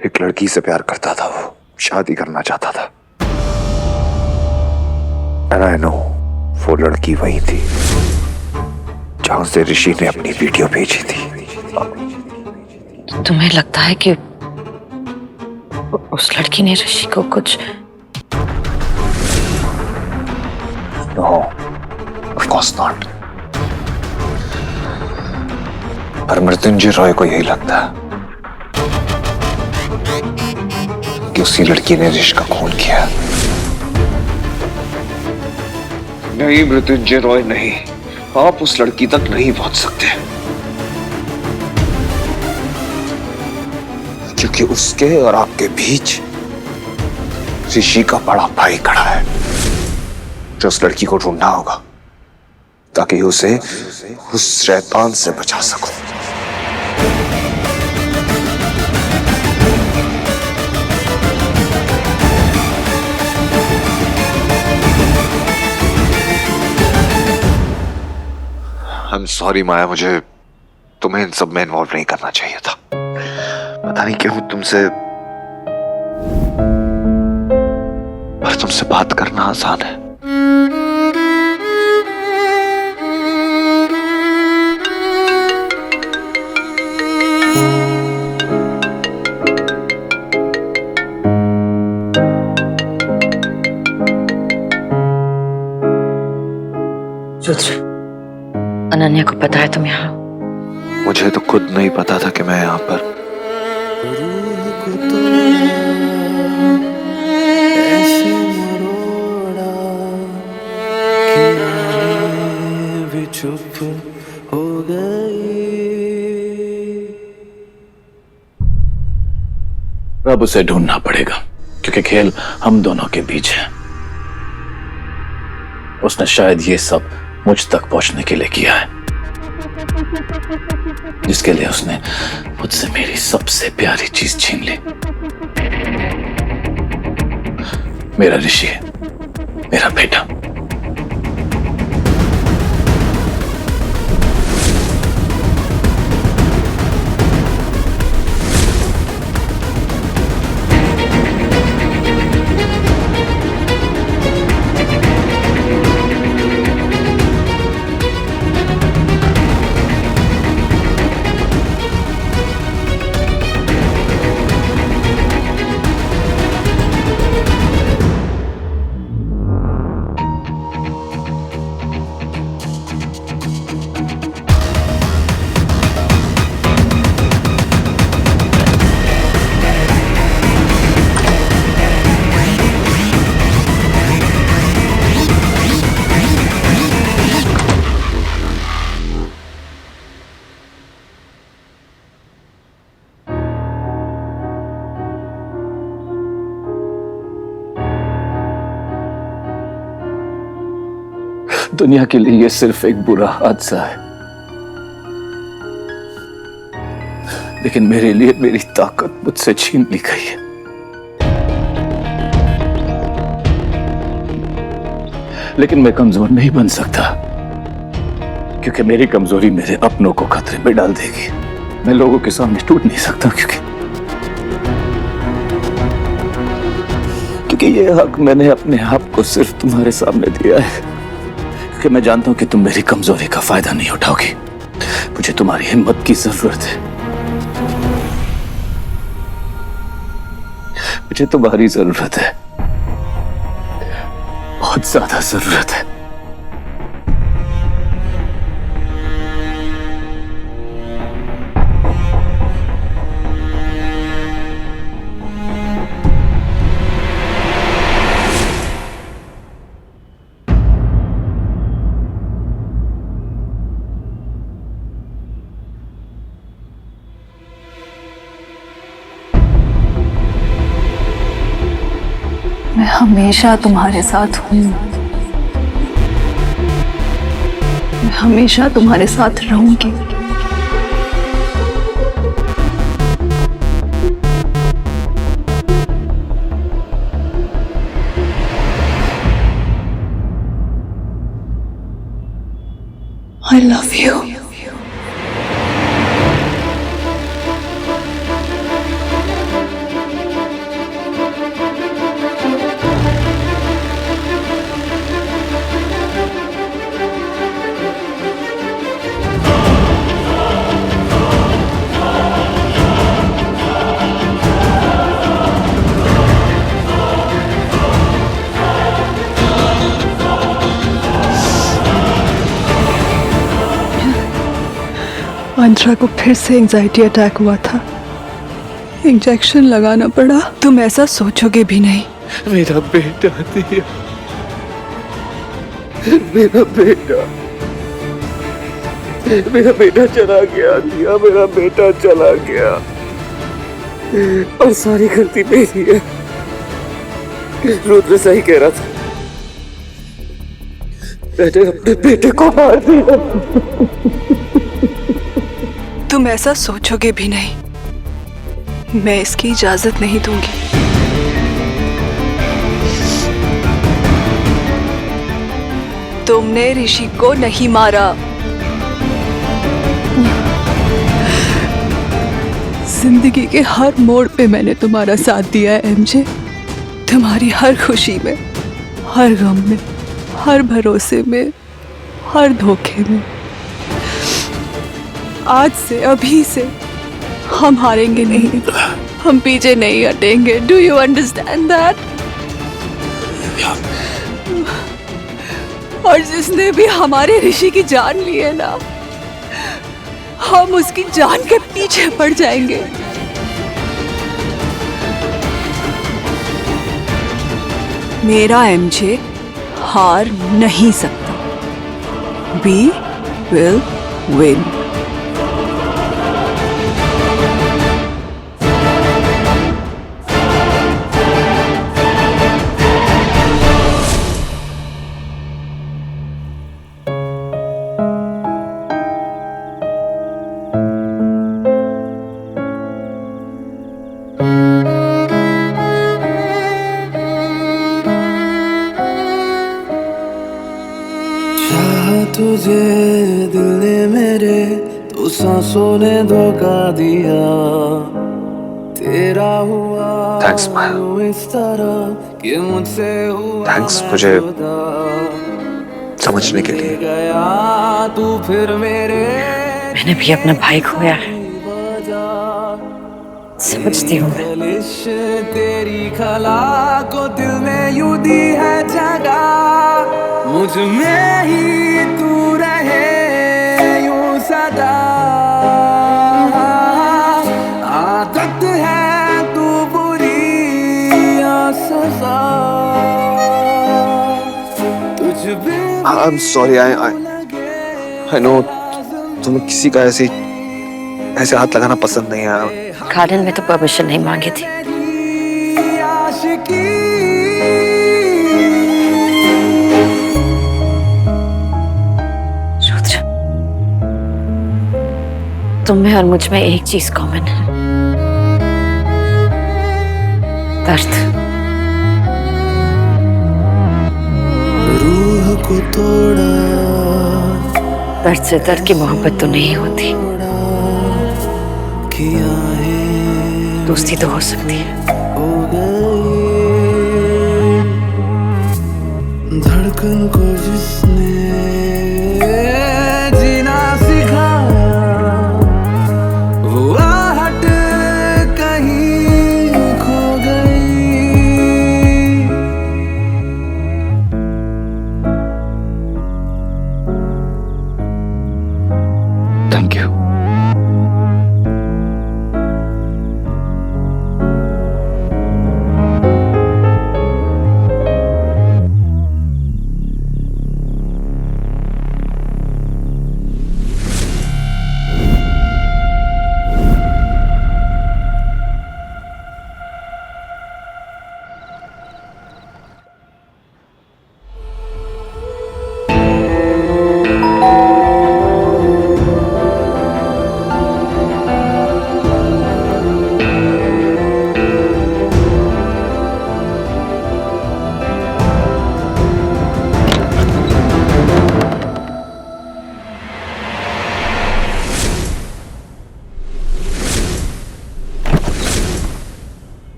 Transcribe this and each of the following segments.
एक लड़की से प्यार करता था, वो शादी करना चाहता था। एंड आई नो वो लड़की वही थी जहां से ऋषि ने अपनी वीडियो भेजी थी। तुम्हें लगता है कि उस लड़की ने ऋषि को कुछ? No, of course not. पर मृत्युंजय रॉय को यही लगता है कि उसी लड़की ने ऋषि का खून किया। नहीं मृत्युंजय रॉय, नहीं, आप उस लड़की तक नहीं पहुंच सकते, क्योंकि उसके और आपके बीच ऋषि का बड़ा भाई खड़ा है जो उस लड़की को ढूंढना होगा ताकि उसे उस शैतान से बचा सको। आई एम सॉरी माया, मुझे तुम्हें इन सब में इन्वॉल्व नहीं करना चाहिए था। पता नहीं क्यों तुमसे बात करना आसान है। रुद्र, अनन्या को पता है तुम यहाँ? मुझे तो खुद नहीं पता था कि मैं यहाँ पर। चुप हो गई। अब उसे ढूंढना पड़ेगा क्योंकि खेल हम दोनों के बीच है। उसने शायद ये सब मुझ तक पहुंचने के लिए किया है, जिसके लिए उसने मुझसे मेरी सबसे प्यारी चीज छीन ली। मेरा ऋषि, मेरा बेटा। दुनिया के लिए यह सिर्फ एक बुरा हादसा है, लेकिन मेरे लिए मेरी ताकत मुझसे छीन ली गई है। लेकिन मैं कमजोर नहीं बन सकता, क्योंकि मेरी कमजोरी मेरे अपनों को खतरे में डाल देगी। मैं लोगों के सामने टूट नहीं सकता, क्योंकि ये हक मैंने अपने आप को सिर्फ तुम्हारे सामने दिया है, क्योंकि मैं जानता हूं कि तुम मेरी कमजोरी का फायदा नहीं उठाओगी। मुझे तुम्हारी हिम्मत की जरूरत है, मुझे तुम्हारी जरूरत है, बहुत ज्यादा जरूरत है। मैं हमेशा तुम्हारे साथ हूँ, मैं हमेशा तुम्हारे साथ रहूंगी। I love you. आंद्रा को फिर से एंजाइटी अटैक हुआ था, इंजेक्शन लगाना पड़ा। तुम ऐसा सोचोगे भी नहीं। मेरा बेटा दिया, मेरा बेटा चला गया दिया, मेरा बेटा चला गया और सारी गलती मेरी है। रुद्र सही कह रहा था, मैंने अपने बेटे को मार दिया। तुम ऐसा सोचोगे भी नहीं, मैं इसकी इजाजत नहीं दूंगी। तुमने ऋषि को नहीं मारा। जिंदगी के हर मोड़ पे मैंने तुम्हारा साथ दिया है एमजे। तुम्हारी हर खुशी में, हर गम में, हर भरोसे में, हर धोखे में। आज से, अभी से हम हारेंगे नहीं, हम पीछे नहीं हटेंगे। Do you understand that? और जिसने भी हमारे ऋषि की जान ली है ना, हम उसकी जान के पीछे पड़ जाएंगे। मेरा एमजे हार नहीं सकता। We will win. तुझे दिल ने मेरे, तो सांसों ने धोखा दिया। तेरा हुआ थैंक्स माया, इस तरह कि मुझसे हुआ थैंक्स मुझे समझने के लिए। गया तू फिर मेरे, मैंने भी अपना भाई खोया है, समझती हूँ मैं। लिश तेरी खला को दिल में यूं दी है जगह। मुझ में ही तू रहे यूं सदा। आदत है तू बुरी या सजा। तुझ पे I am sorry, I know तुम्हें किसी का ऐसे हाथ लगाना पसंद नहीं है। गार्डन में तो परमिशन नहीं मांगी थी। आशिकी रुद्र, तुम में और मुझ में एक चीज कॉमन है, दर्द। रूह को तोड़ा, दर्द से दर्द की मोहब्बत तो नहीं होती, किया है दोस्ती तो हो सकती है। हो गई धड़कन को जिसने जीना सिखाया, वो आहट कहीं खो गई। Thank you.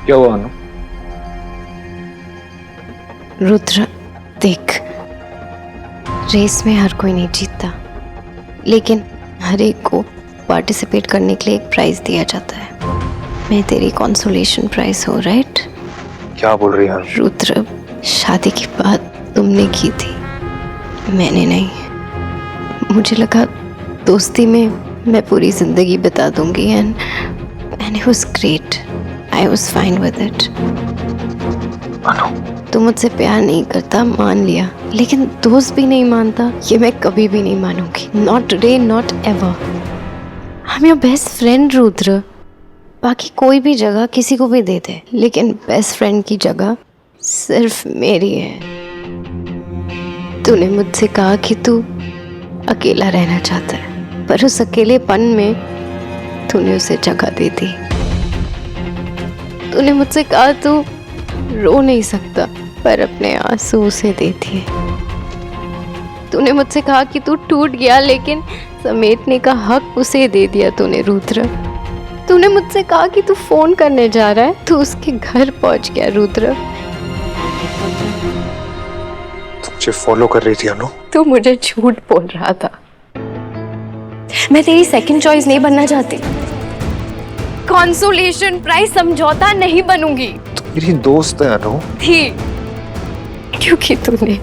क्या हुआ अनु? रुद्र देख, रेस में हर कोई नहीं जीतता, लेकिन हर एक को पार्टिसिपेट करने के लिए एक प्राइज दिया जाता है। मैं तेरी कंसोलेशन प्राइस हूँ, राइट? क्या बोल रही है? रुद्र, शादी की बात तुमने की थी, मैंने नहीं। मुझे लगा दोस्ती में मैं पूरी जिंदगी बिता दूंगी and it was great, I was fine with it. तू मुझसे प्यार नहीं करता, मान लिया, लेकिन दोस्त भी नहीं मानता, ये मैं कभी भी नहीं मानूंगी। Not today, not ever. I am your best friend Rudra. बाकी कोई भी जगह किसी को भी दे दे, लेकिन बेस्ट फ्रेंड की जगह सिर्फ मेरी है। तूने मुझसे कहा कि तू अकेला रहना चाहता है, पर उस अकेलेपन में तूने उसे जगह दे दी। तूने मुझसे कहा तू रो नहीं सकता, पर अपने आंसू उसे दे दिए। तूने मुझसे कहा कि तू टूट गया, लेकिन समेटने का हक उसे दे दिया तूने रुद्र। तूने मुझसे कहा कि तू फोन करने जा रहा है, तू उसके घर पहुंच गया रुद्र। तुझे फॉलो कर रही थी अनु? तू मुझे झूठ बोल रहा था। मैं तेरी सेकंड चॉइस नहीं बनना चाहती। कंसोलेशन प्राइस समझौता नहीं बनूंगी। तू मेरी दोस्त है अनु। थी, क्योंकि तूने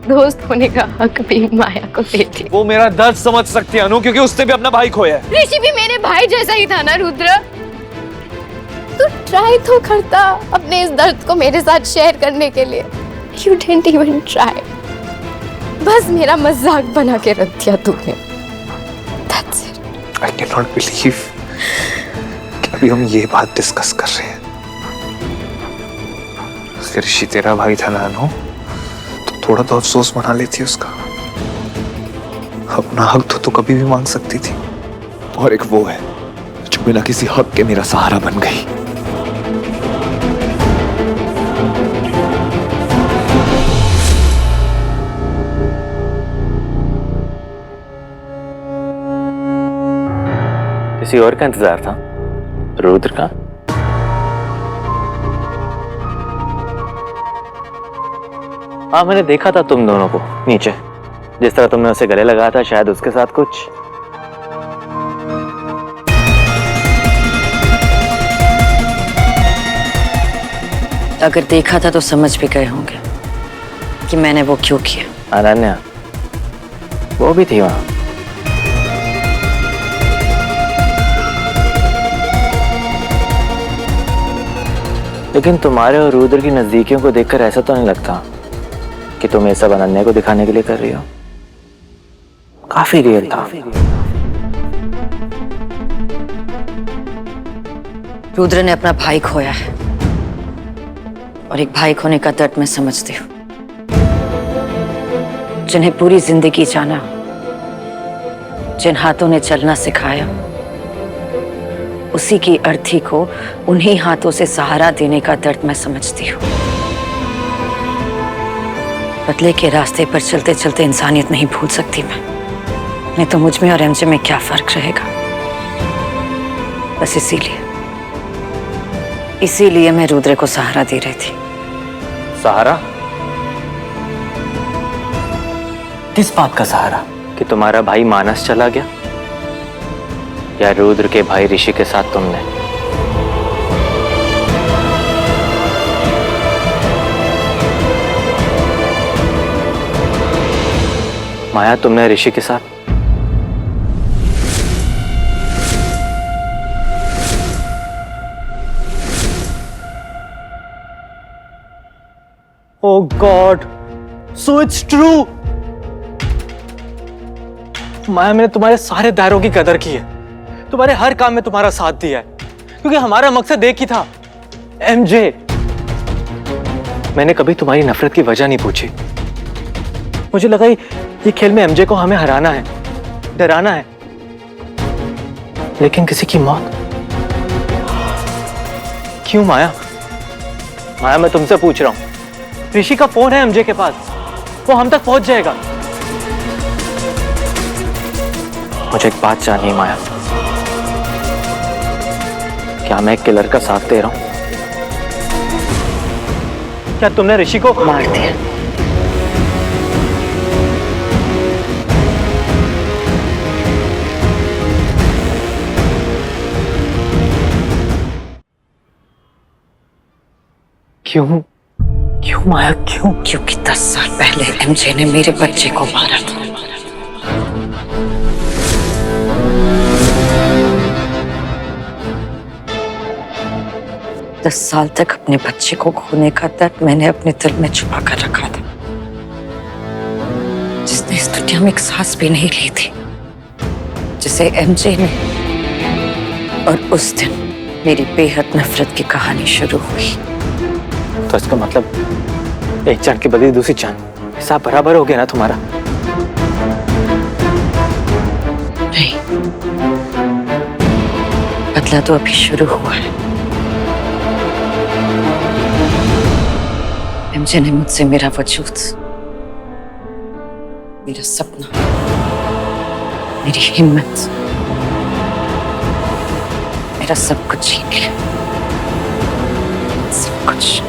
दोस्त होने का हक भी माया को दे दिया। वो मेरा दर्द समझ सकती है अनु, क्योंकि उसने भी अपना भाई खोया है। ऋषि भी मेरे भाई जैसा ही था ना रुद्र। तू ट्राई तो करता अपने इस दर्द को मेरे साथ शेयर करने के लिए। You didn't even try. बस मेरा मजाक बना के रख दिया तूने। That's it. I cannot believe कि अभी हम ये बात डिस्कस कर रहे हैं। अगर ऋषि तेरा भाई था ना अनु, तो थोड़ा तो अफसोस मना लेती उसका। अपना हक तो कभी भी मांग सकती थी, और एक वो है जो बिना किसी हक के मेरा सहारा बन गई। किसी और का इंतजार था? रुद्र का? हाँ, मैंने देखा था तुम दोनों को नीचे, जिस तरह तुमने उसे गले लगाया था, शायद उसके साथ कुछ। अगर देखा था तो समझ भी गए होंगे कि मैंने वो क्यों किया। अनन्या, वो भी थी वहां। लेकिन तुम्हारे और रुद्र की नजदीकियों को देखकर ऐसा तो नहीं लगता कि तुम ये सब अनन्या को दिखाने के लिए कर रही हो। काफी रियल था। रुद्र ने अपना भाई खोया है, और एक भाई खोने का दर्द मैं समझती हूँ। जिन्हें पूरी जिंदगी जाना, जिन हाथों ने चलना सिखाया, उसी की अर्थी को उन्हीं हाथों से सहारा देने का दर्द मैं समझती हूँ। बदले के रास्ते पर चलते चलते इंसानियत नहीं भूल सकती मैं, नहीं तो मुझ में और एमजे में क्या फर्क रहेगा। बस इसीलिए मैं रुद्र को सहारा दे रही थी। सहारा? किस बात का सहारा? कि तुम्हारा भाई मानस चला गया, या रुद्र के भाई ऋषि के साथ तुमने? माया, तुमने ऋषि के साथ? Oh God, so it's true. माया, मैंने तुम्हारे सारे दायरों की कदर की है, तुम्हारे हर काम में तुम्हारा साथ दिया है, क्योंकि हमारा मकसद एक ही था, एमजे। मैंने कभी तुम्हारी नफरत की वजह नहीं पूछी। मुझे लगा ये खेल में एमजे को हमें हराना है, डराना है, लेकिन किसी की मौत क्यों? माया, मैं तुमसे पूछ रहा हूं। ऋषि का फोन है एमजे के पास, वो हम तक पहुंच जाएगा। मुझे एक बात जाननी है माया, क्या मैं एक किलर का साथ दे रहा हूं? क्या तुमने ऋषि को मार दिया? क्यों क्यों माया, क्यों? क्योंकि 10 साल पहले एमजे ने मेरे बच्चे को मारा था। दस साल तक अपने बच्चे को खोने का दर्द मैंने अपने दिल में छुपा कर रखा था, जिसने इस दुनिया में एक सांस भी नहीं ली थी, जिसे एमजे ने। और उस दिन मेरी बेहद नफरत की कहानी शुरू हुई। तो इसका मतलब एक जान के बदले दूसरी जान, हिसाब बराबर हो गया ना तुम्हारा? नहीं, बदला तो अभी शुरू हुआ है। एमजे ने मुझसे मेरा वजूद, मेरा सपना, मेरी हिम्मत, मेरा सब कुछ छीन लिया। सब कुछ।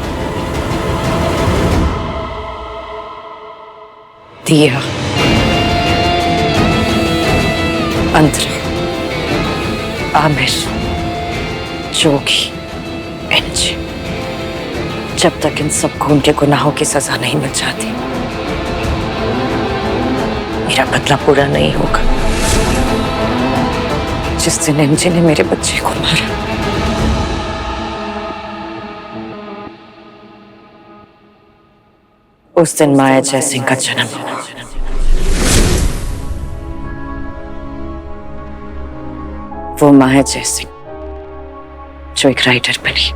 दिया, अंतरा, आमिर, जोगी, एमजे। जब तक इन सबको उनके गुनाहों की सजा नहीं मिल जाती, मेरा बदला पूरा नहीं होगा। जिस दिन एमजे ने मेरे बच्चे को मारा, उस दिन माया जयसिंह का जन्म हुआ। वो माया जयसिंह जो एक राइटर बनी,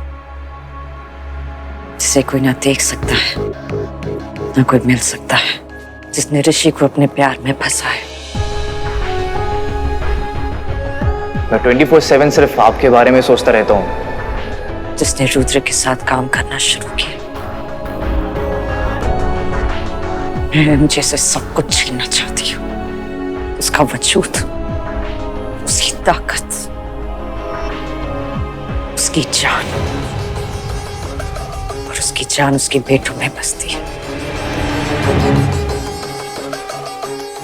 जिसे कोई ना देख सकता है ना कोई मिल सकता है, जिसने ऋषि को अपने प्यार में फंसा है। मैं 24/7 सिर्फ आपके बारे में सोचता रहता हूँ। जिसने रुद्र के साथ काम करना शुरू किया। मैं एमजे से सब कुछ छीनना चाहती हूँ, उसका वजूद, उसकी ताकत, उसकी जान। और उसकी जान उसके बेटों में बसती है।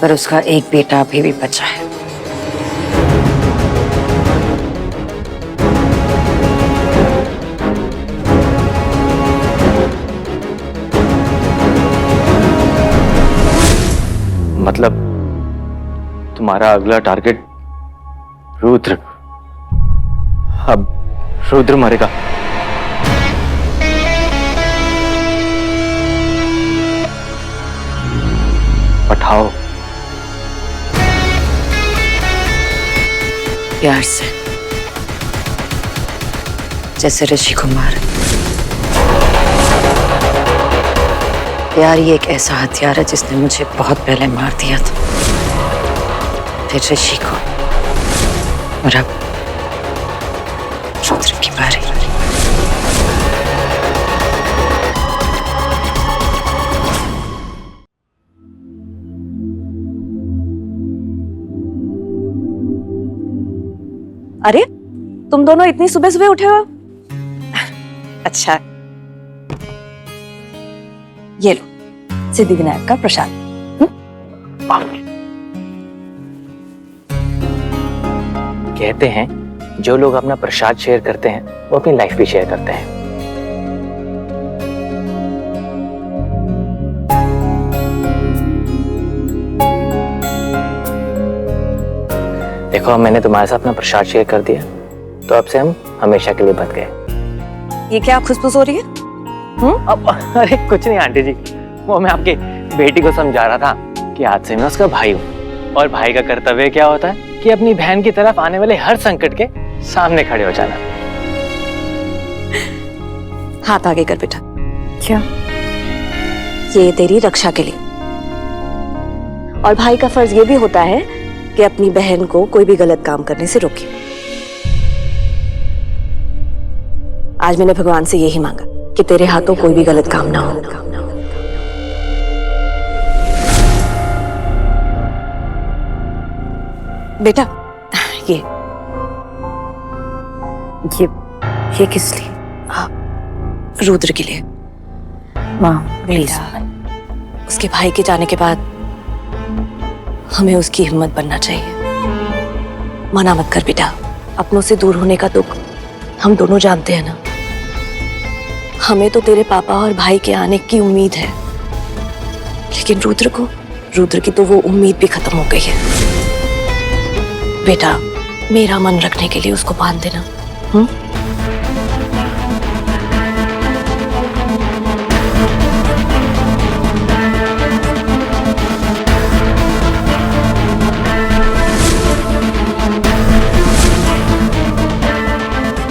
पर उसका एक बेटा अभी भी बचा है। मतलब तुम्हारा अगला टारगेट रुद्र। अब रुद्र मरेगा। पठाओ। प्यार से, जैसे ऋषि को मारा। प्यार ही एक ऐसा हथियार है जिसने मुझे बहुत पहले मार दिया था, फिर ऋषि को, और अब रुद्र की बारी। अरे तुम दोनों इतनी सुबह सुबह उठे हो? अच्छा, ये लो सिद्धिविनायक का प्रसाद। कहते हैं जो लोग अपना प्रसाद शेयर करते हैं वो अपनी लाइफ भी शेयर करते हैं। देखो, अब मैंने तुम्हारे साथ अपना प्रसाद शेयर कर दिया, तो अब से हम हमेशा के लिए बच गए। ये क्या खुशबू हो रही है? अब अरे कुछ नहीं आंटी जी, वो मैं आपके बेटी को समझा रहा था कि आज से मैं उसका भाई हूँ, और भाई का कर्तव्य क्या होता है कि अपनी बहन की तरफ आने वाले हर संकट के सामने खड़े हो जाना। हाथ आगे कर बेटा। क्या? ये तेरी रक्षा के लिए, और भाई का फर्ज ये भी होता है कि अपनी बहन को कोई भी गलत काम करने से रोके। आज मैंने भगवान से यही मांगा कि तेरे हाथों कोई भी गलत काम ना हो। बेटा, ये किस लिए? रुद्र के लिए। माँ प्लीज। उसके भाई के जाने के बाद हमें उसकी हिम्मत बनना चाहिए। मना मत कर बेटा, अपनों से दूर होने का दुख हम दोनों जानते हैं ना। हमें तो तेरे पापा और भाई के आने की उम्मीद है, लेकिन रुद्र की तो वो उम्मीद भी खत्म हो गई है। बेटा, मेरा मन रखने के लिए उसको बांध देना।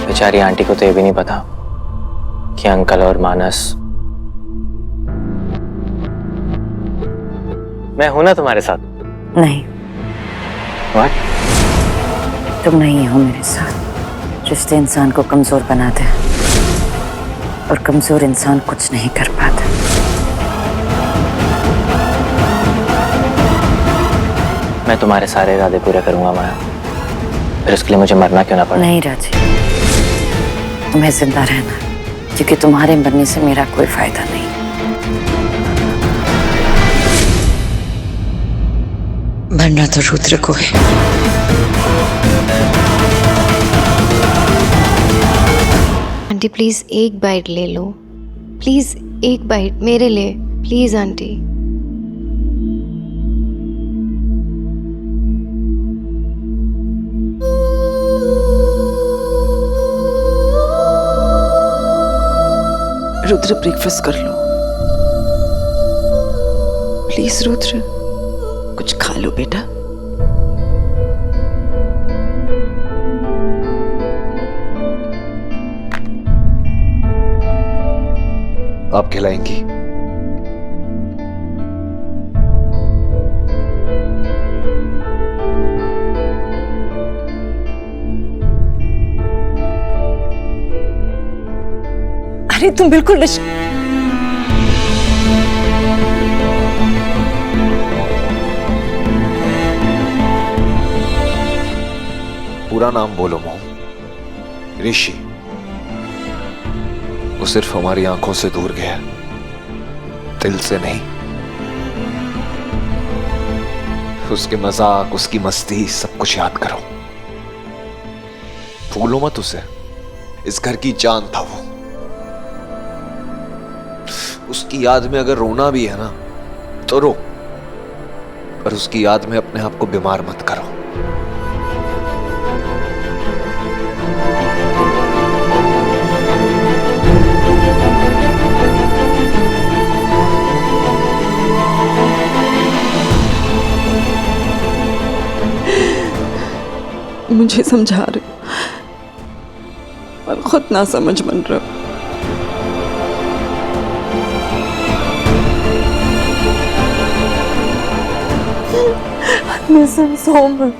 बेचारी आंटी को तो ये भी नहीं पता कि अंकल और मानस, मैं हूं ना तुम्हारे साथ। नहीं, What? तुम नहीं हो मेरे साथ। रिश्ते इंसान को कमजोर बनाते हैं और कमजोर इंसान कुछ नहीं कर पाता। मैं तुम्हारे सारे इरादे पूरे करूंगा माया, फिर उसके लिए मुझे मरना क्यों ना पड़े। नहीं राजी, तुम्हें जिंदा रहना, क्योंकि तुम्हारे मरने से मेरा कोई फायदा नहीं। मरना तो रुद्र को है। आंटी प्लीज एक बाइट ले लो, प्लीज एक बाइट मेरे लिए, प्लीज आंटी। रुद्र ब्रेकफास्ट कर लो प्लीज। रुद्र कुछ खा लो बेटा। आप खिलाएंगी? अरे तुम बिल्कुल पूरा नाम बोलो मोम। ऋषि। वो सिर्फ हमारी आंखों से दूर गया, दिल से नहीं। उसके मजाक, उसकी मस्ती, सब कुछ याद करो। भूलो मत उसे। इस घर की जान था वो। उसकी याद में अगर रोना भी है ना तो रो, पर उसकी याद में अपने आप को बीमार मत करो। मुझे समझा रहे और खुद ना समझ बन रहा। I miss him so much.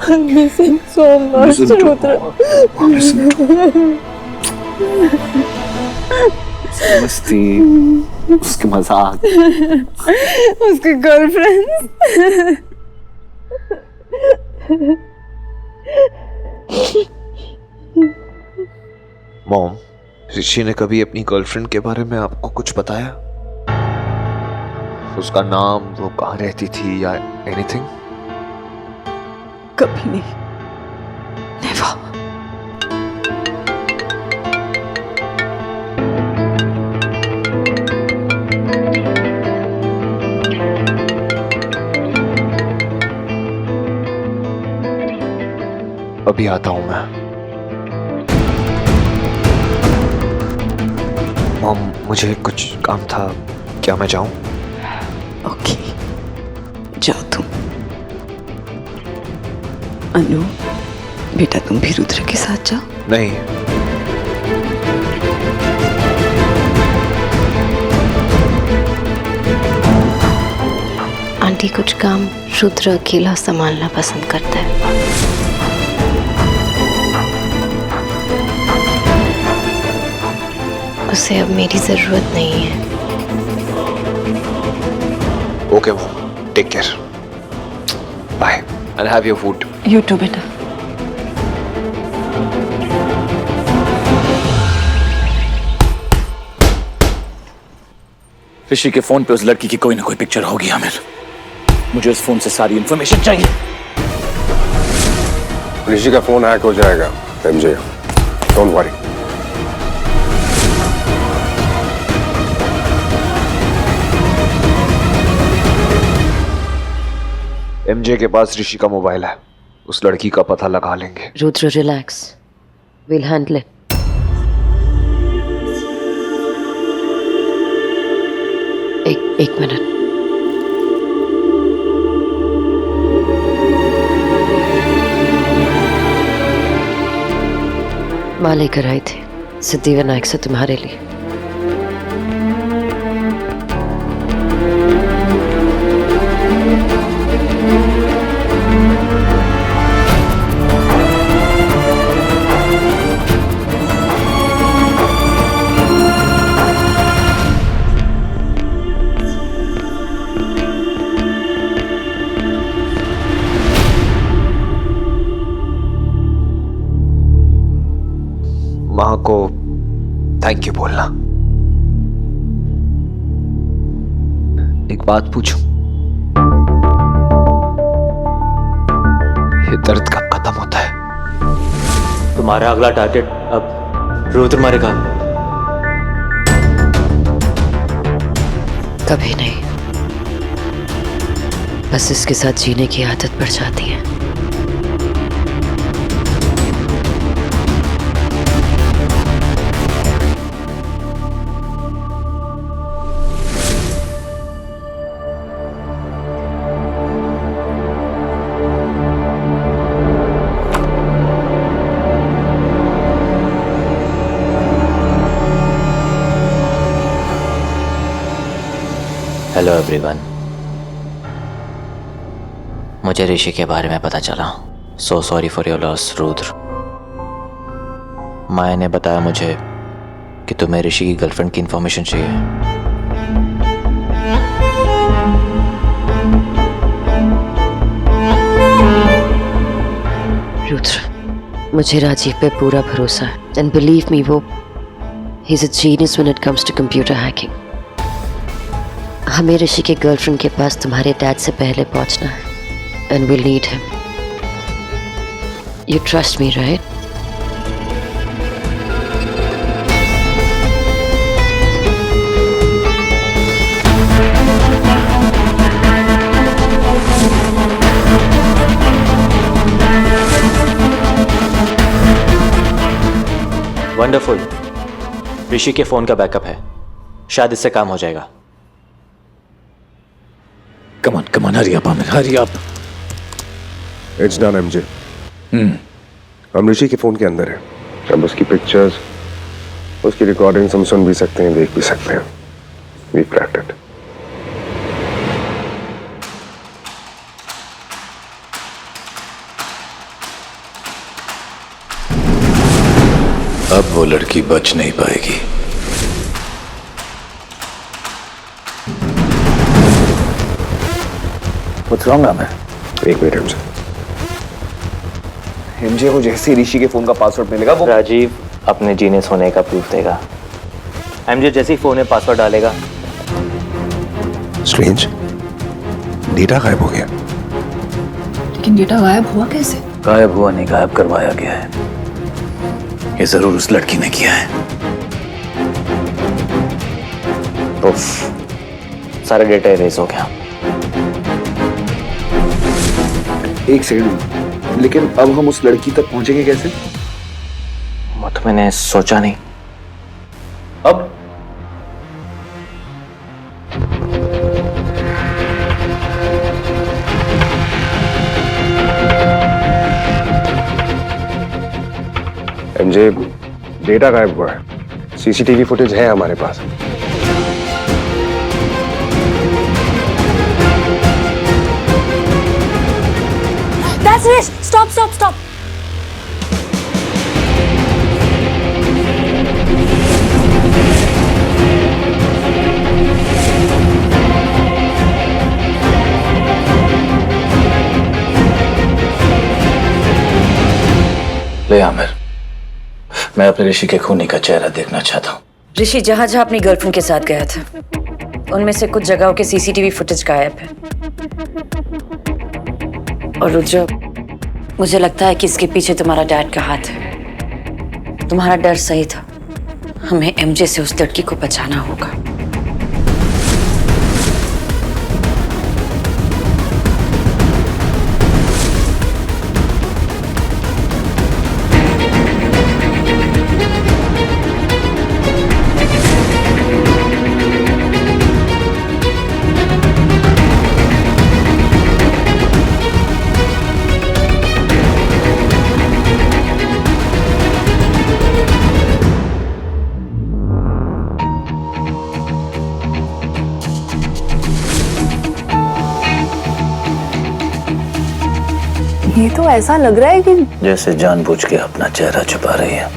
I miss him so much. Rudra. मस्ती, उसके मजाक, उसके गर्लफ्रेंड। मॉम, ऋषि ने कभी अपनी गर्लफ्रेंड के बारे में आपको कुछ बताया? उसका नाम, वो कहाँ रहती थी या एनीथिंग? कभी नहीं। नेवर। अभी आता हूं मैं। मॉम, मुझे कुछ काम था, क्या मैं जाऊं? ओके, जाओ तुम। अनु बेटा, तुम भी रुद्र के साथ जाओ। नहीं, आंटी कुछ काम रुद्र अकेला संभालना पसंद करता है। उसे अब मेरी जरूरत नहीं है। Okay mom, take care, bye and have your food. You too बेटा। ऋषि के फोन पे उस लड़की की कोई ना कोई पिक्चर होगी आमिर। मुझे उस फोन से सारी इंफॉर्मेशन चाहिए। ऋषि का फोन हैक हो जाएगा एमजे, डोंट वरी। एमजे के पास ऋषि का मोबाइल है, उस लड़की का पता लगा लेंगे। Rudra relax, will handle it. एक मिनट। माँ लेकर आई थी सिद्धिविनायक से तुम्हारे लिए। माँ को थैंक यू बोलना। एक बात पूछूं, ये दर्द कब खत्म होता है? तुम्हारा अगला टारगेट अब रुद्र मरेगा। कभी नहीं, बस इसके साथ जीने की आदत पड़ जाती है। हेलो एवरीवन, मुझे ऋषि के बारे में पता चला। So sorry for your loss Rudra. Maya ने बताया मुझे कि तुम्हें ऋषि की गर्लफ्रेंड की इंफॉर्मेशन चाहिए। रुद्र, मुझे राजीव पे पूरा भरोसा है। एंड बिलीव मी, वो he is a genius when it comes to computer hacking. हमें ऋषि के गर्लफ्रेंड के पास तुम्हारे डैड से पहले पहुंचना है। And will need him. You trust me, right? Wonderful. Rishi के फोन का बैकअप है, शायद इससे काम हो जाएगा। Come on, hurry up, Amir, hurry up. It's done, MJ. हम ऋषि के फोन के अंदर है। अब उसकी पिक्चर्स, उसकी रिकॉर्डिंग्स हम सुन भी सकते हैं, देख भी सकते हैं। We cracked it. अब वो लड़की बच नहीं पाएगी। What's wrong, Amir? एक मिनट MJ। MJ को जैसे ऋषि के फोन का पासवर्ड मिलेगा वो राजीव अपने जीनियस होने का प्रूफ देगा। एमजे जैसे ही फोन में पासवर्ड डालेगा। स्ट्रेंज, डेटा गायब हो गया। लेकिन डेटा गायब हुआ कैसे? गायब हुआ नहीं, गायब करवाया गया है। ये जरूर उस लड़की ने किया है। सारा डेटा इरेज हो गया। एक सेकंड, लेकिन अब हम उस लड़की तक पहुंचेंगे कैसे? वो तो मैंने सोचा नहीं। अब MJ, डेटा गायब हुआ है। CCTV फुटेज है हमारे पास। Stop. ले आमिर, मैं अपने ऋषि के खूनी का चेहरा देखना चाहता हूँ। ऋषि जहां जहां अपनी गर्लफ्रेंड के साथ गया था, उनमें से कुछ जगहों के CCTV फुटेज गायब है। और रुद्र, मुझे लगता है कि इसके पीछे तुम्हारा डैड का हाथ है। तुम्हारा डर सही था। हमें MJ से उस लड़की को बचाना होगा। ये तो ऐसा लग रहा है कि जैसे जानबूझ के अपना चेहरा छुपा रही है।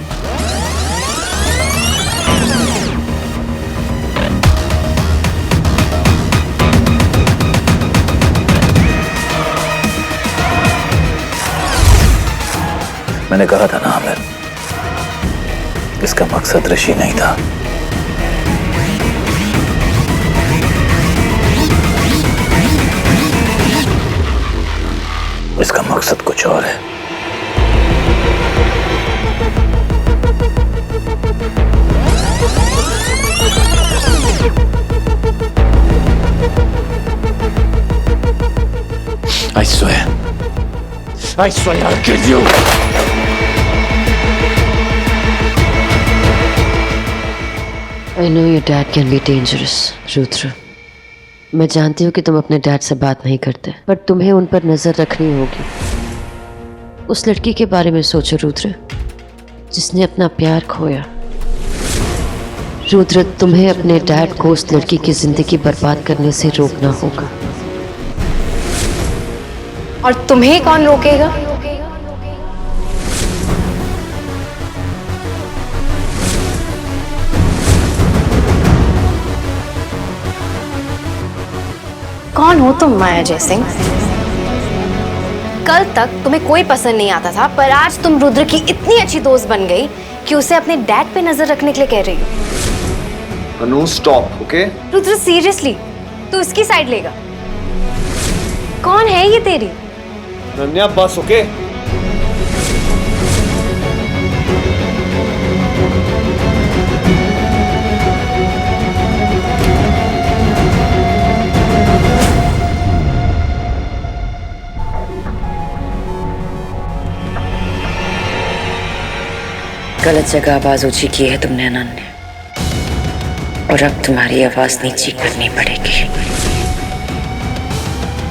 मैंने कहा था ना आमिर, इसका मकसद ऋषि नहीं था। इसका मकसद कुछ और है। I swear I'll kill you. I know your dad can be dangerous, Rudra. मैं जानती हूँ कि तुम अपने डैड से बात नहीं करते, पर तुम्हें उन पर नजर रखनी होगी। उस लड़की के बारे में सोचो रुद्र, जिसने अपना प्यार खोया। रुद्र, तुम्हें अपने डैड को उस लड़की की जिंदगी बर्बाद करने से रोकना होगा। और तुम्हें कौन रोकेगा? कौन हो तुम माया जयसिंह? कल तक तुम्हें कोई पसंद नहीं आता था, पर आज तुम रुद्र की इतनी अच्छी दोस्त बन गई कि उसे अपने डैड पे नजर रखने के लिए कह रही हो। अनु स्टॉप, ओके? रुद्र सीरियसली, तू इसकी साइड लेगा? कौन है ये तेरी? नन्या बस, ओके? गलत जगह आवाज ऊंची की है तुमने अनन्या, और अब तुम्हारी आवाज नीची करनी पड़ेगी।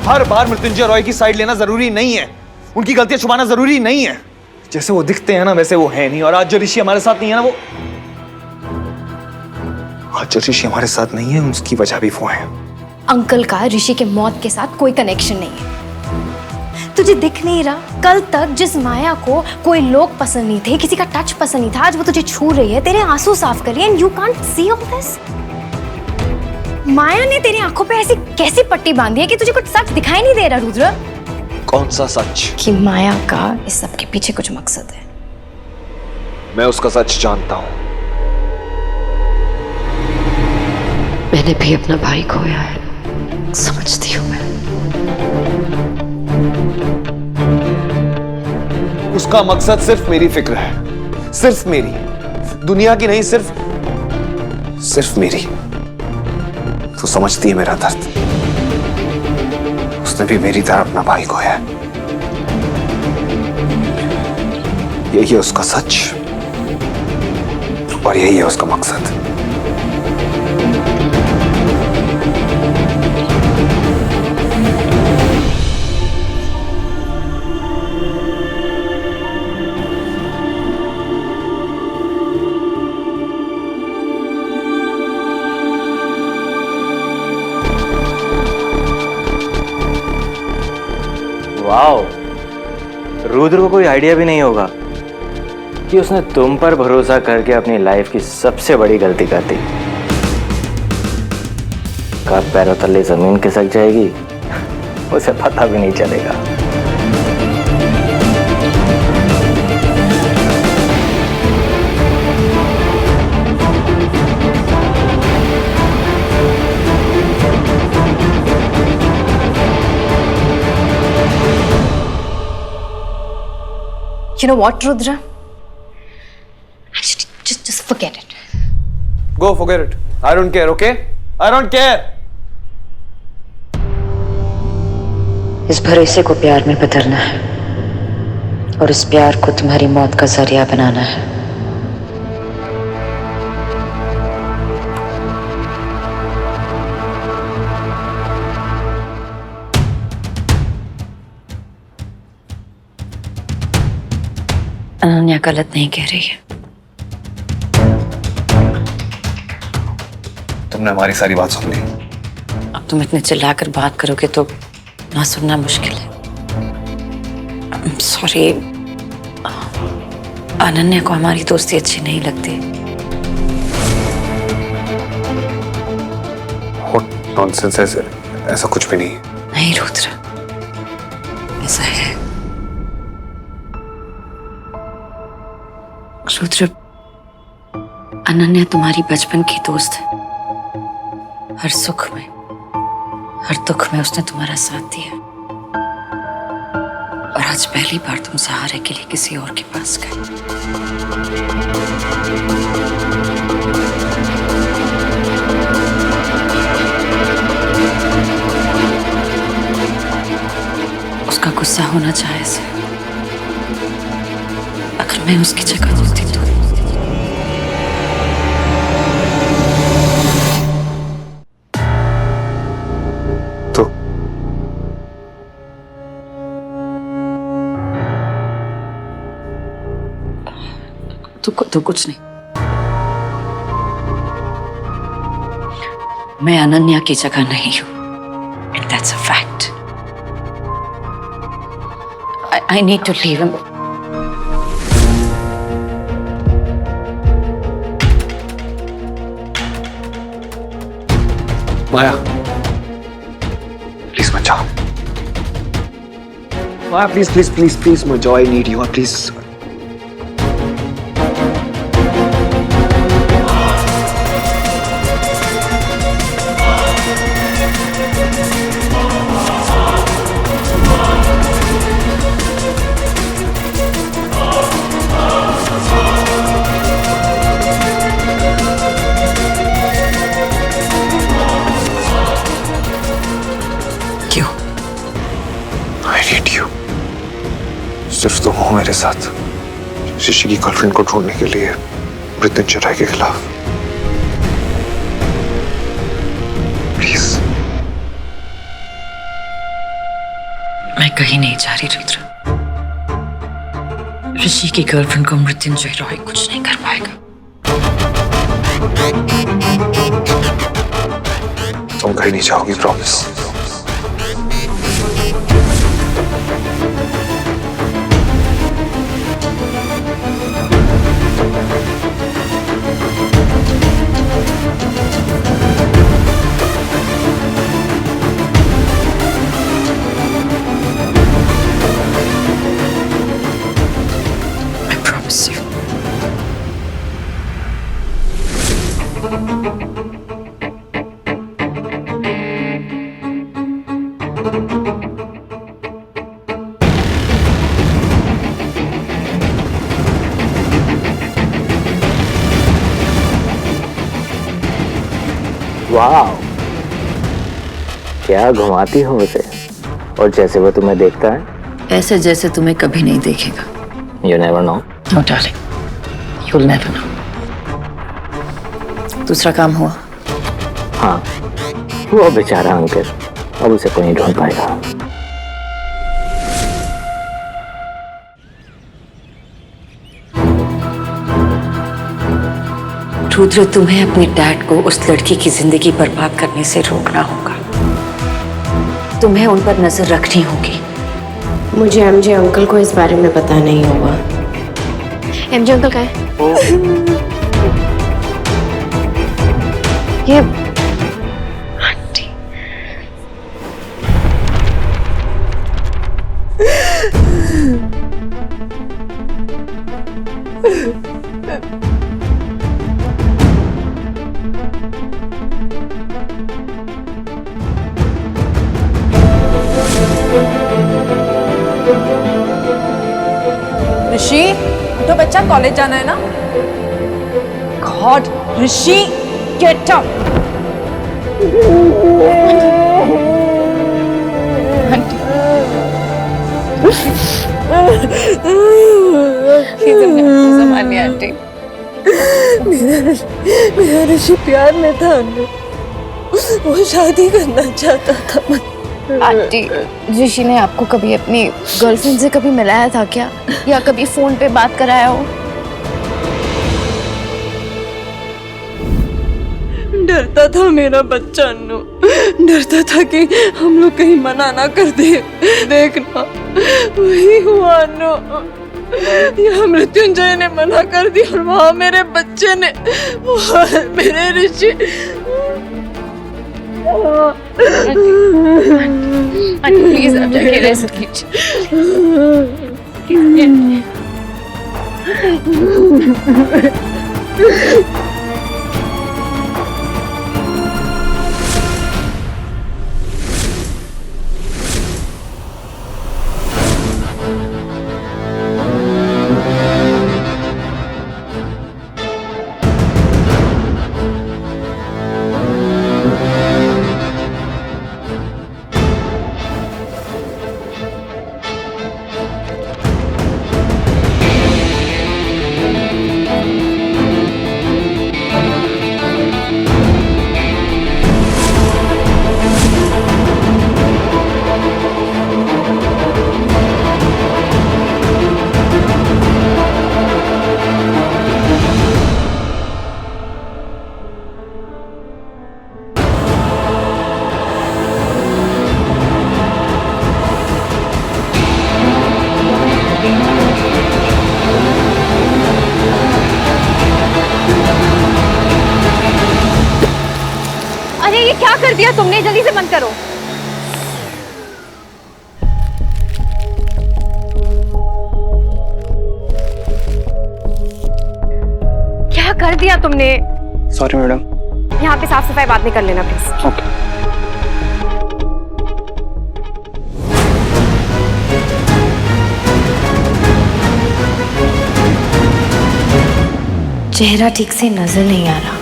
हर बार मृत्युंजय रॉय की साइड लेना जरूरी नहीं है, उनकी गलतियां छुपाना जरूरी नहीं है। जैसे वो दिखते हैं ना वैसे वो है नहीं, और आज जो ऋषि हमारे साथ नहीं है ना, वो आज जो ऋषि हमारे साथ नहीं है उसकी वजह भी वो है। अंकल का ऋषि के मौत के साथ कोई कनेक्शन नहीं है। तुझे दिख नहीं रहा? कल तक जिस माया को कोई लोग पसंद नहीं थे, किसी का टच पसंद नहीं था, आज वो तुझे छू रही है, तेरे आंसू साफ कर रही है, and you can't see all this. Maya ने तेरी आंखों पे ऐसी कैसी पट्टी बांधी है कि तुझे कुछ सच दिखाई नहीं दे रहा रुद्र? कौन सा सच? कि माया का इस सब के पीछे कुछ मकसद है। मैं उसका सच जानता हूं। मैंने भी अपना भाई खोया है, समझती हूँ मैं। उसका मकसद सिर्फ मेरी फिक्र है, सिर्फ मेरी, दुनिया की नहीं, सिर्फ मेरी। तो समझती है मेरा दर्द। उसने भी मेरी तरह अपना भाई खोया है। यही है उसका सच और यही है उसका मकसद। वाओ, रुद्र को कोई आइडिया भी नहीं होगा कि उसने तुम पर भरोसा करके अपनी लाइफ की सबसे बड़ी गलती कर दी। कब पैरों तले जमीन खिसक जाएगी उसे पता भी नहीं चलेगा। You know what, Rudra? Just forget it. Go forget it. I don't care, okay? I don't care. इस भरोसे को प्यार में बदलना है और इस प्यार को तुम्हारी मौत का जरिया बनाना है। अनन्या गलत नहीं कह रही है। तुमने हमारी सारी बात सुन ली। अब तुम इतने चिल्लाकर बात करोगे तो ना सुनना मुश्किल है। सॉरी, अनन्या को हमारी दोस्ती अच्छी नहीं लगती। नॉनसेंस, ऐसा कुछ भी नहीं। नहीं रुद्र, ऐसा है। रुद्र, अनन्या तुम्हारी बचपन की दोस्त है। हर सुख में, हर दुख में उसने तुम्हारा साथ दिया। और आज पहली बार तुम सहारे के लिए किसी और के पास गए। उसका गुस्सा होना जायज है। अगर मैं उसकी जगह होती तो कुछ नहीं। मैं अनन्या की जगह नहीं हूं, and that's a fact. I need to leave him. Maya, please मत जाओ। माया, प्लीज प्लीज प्लीज प्लीज मत जाओ। I need you, please. सिर्फ तुम हो मेरे साथ ऋषि की गर्लफ्रेंड को ढूंढने के लिए मृत्युंजय के खिलाफ। प्लीज। मैं कहीं नहीं जा रही रुद्र। ऋषि की गर्लफ्रेंड को मृत्युंजय रॉय कुछ नहीं कर पाएगा। तुम कहीं नहीं जाओगी, प्रॉमिस। वाह, क्या घुमाती हो उसे। और जैसे वो तुम्हें देखता है, ऐसे जैसे तुम्हें कभी नहीं देखेगा। You never know. No darling, you'll never know. दूसरा काम हुआ? हाँ, वो बेचारा अंकित, अब उसे कोई नहीं ढूंढ पाएगा। रुद्र, तुम्हें अपने डैड को उस लड़की की जिंदगी बर्बाद करने से रोकना होगा। तुम्हें उन पर नजर रखनी होगी। मुझे एमजे अंकल को इस बारे में पता नहीं होगा। एमजे अंकल कहाँ है? ये आंटी। ऋषि, तो बच्चा कॉलेज जाना है ना? गॉड, ऋषि, गेट अप। संभालिए आंटी। मेरा ऋषि प्यार में था, वो शादी करना चाहता था। आंटी, ऋषि ने आपको कभी अपनी गर्लफ्रेंड से कभी मिलाया था क्या, या कभी फोन पे बात कराया हो? डरता था मेरा बच्चा अन्नू, डरता था कि हम लोग कहीं मना ना कर दे। देखना वही हुआ नो, यहाँ मृत्युंजय ने मना कर दी और वहाँ मेरे बच्चे ने, मेरे ऋषि। प्लीज आप जाके रेस्ट कीजिए। ये क्या कर दिया तुमने? जल्दी से बंद करो। क्या कर दिया तुमने? Sorry madam. यहाँ पे साफ सफाई बाद में कर लेना प्लीज। ओके। चेहरा ठीक से नजर नहीं आ रहा,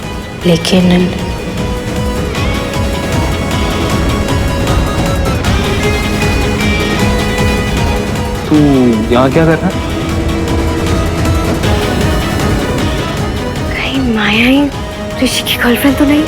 लेकिन तू यहाँ क्या कर रहा है? कहीं माया ही ऋषि की गर्लफ्रेंड तो नहीं?